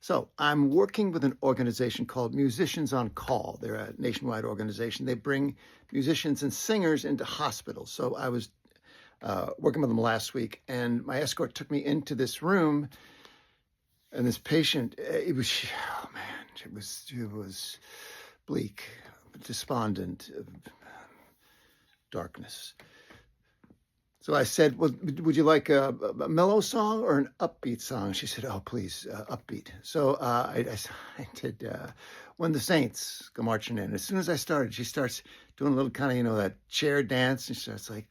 So I'm working with an organization called Musicians on Call. They're a nationwide organization. They bring musicians and singers into hospitals. So I was working with them last week, and my escort took me into this room, and this patient, oh man, it was bleak, despondent, darkness. So I said, well, would you like a mellow song or an upbeat song? She said, oh, please, upbeat. So I did When the Saints Go Marching In. As soon as I started, she starts doing a little kind of, that chair dance. And she starts like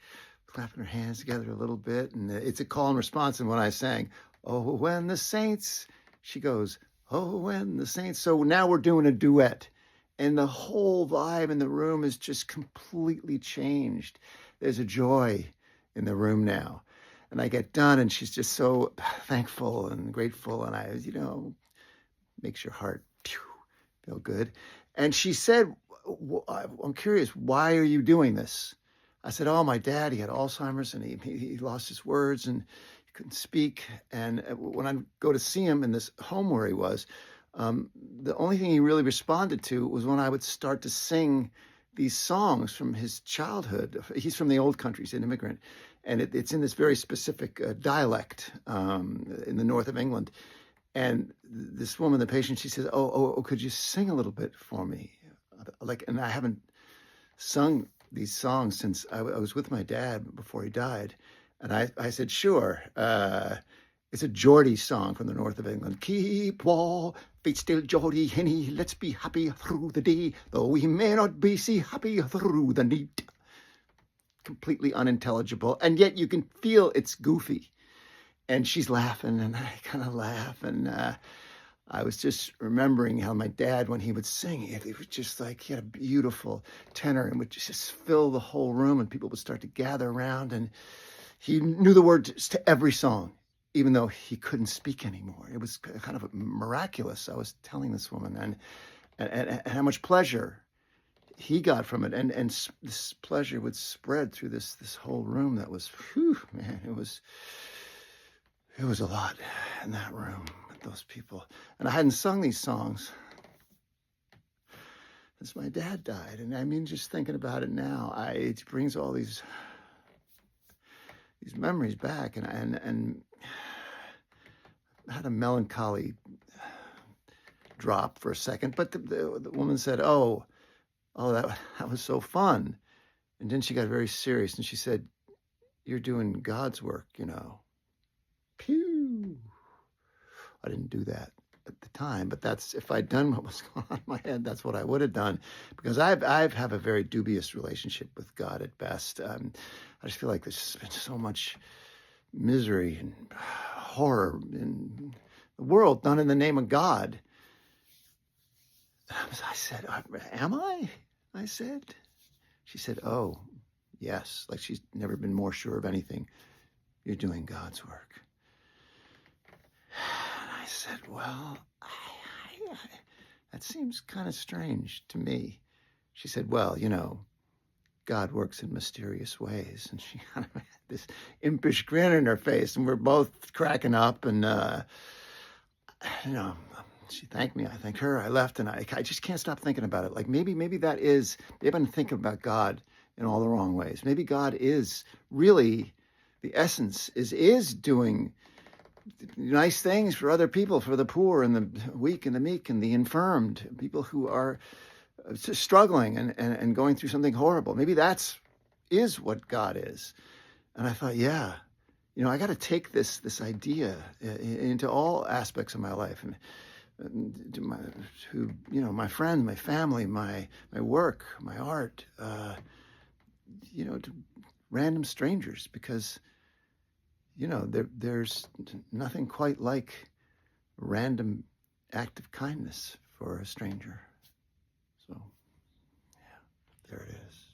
clapping her hands together a little bit. And it's a call and response. And when I sang, oh, when the saints, she goes, oh, when the saints. So now we're doing a duet. And the whole vibe in the room is just completely changed. There's a joy in the room now. And I get done, and she's just so thankful and grateful. And makes your heart feel good. And she said, I'm curious, why are you doing this? I said, oh, my dad, he had Alzheimer's, and he lost his words, and he couldn't speak. And when I go to see him in this home where he was, the only thing he really responded to was when I would start to sing these songs from his childhood. He's from the old country, he's an immigrant, and it's in this very specific dialect in the north of England. And this woman, the patient, she says, oh, could you sing a little bit for me? And I haven't sung these songs since I was with my dad before he died. And I said, sure. It's a Geordie song from the north of England. Keep war, feet still, Geordie Henny. Let's be happy through the day, though we may not be see happy through the night. Completely unintelligible, and yet you can feel it's goofy. And she's laughing, and I kind of laugh. And I was just remembering how my dad, when he would sing, it was just like he had a beautiful tenor and would just fill the whole room, and people would start to gather around. And he knew the words to every song, even though he couldn't speak anymore. It was kind of miraculous. I was telling this woman, and how much pleasure he got from it, and this pleasure would spread through this whole room. That was, man, it was a lot in that room with those people. And I hadn't sung these songs since my dad died. And I mean, just thinking about it now, it brings all these memories back, and I had a melancholy drop for a second, but the woman said, oh, that was so fun. And then she got very serious, and she said, you're doing God's work, Pew. I didn't do that at the time, but that's, if I'd done what was going on in my head, that's what I would have done, because I have a very dubious relationship with God at best. I just feel like there's been so much misery and horror in the world done in the name of God. I said, am I? I said. She said, oh, yes. Like she's never been more sure of anything. You're doing God's work. And I said, well, that seems kind of strange to me. She said, well, God works in mysterious ways. And she kind of had this impish grin in her face, and we're both cracking up. And, she thanked me. I thanked her. I left, and I just can't stop thinking about it. Like maybe that is, maybe I'm thinking about God in all the wrong ways. Maybe God is really, the essence is doing nice things for other people, for the poor and the weak and the meek and the infirmed, people who are struggling and going through something horrible. Maybe is what God is. And I thought, yeah, I got to take this idea into all aspects of my life, and to my friends, my family, my work, my art, to random strangers, because there's nothing quite like a random act of kindness for a stranger. So, yeah, there it is.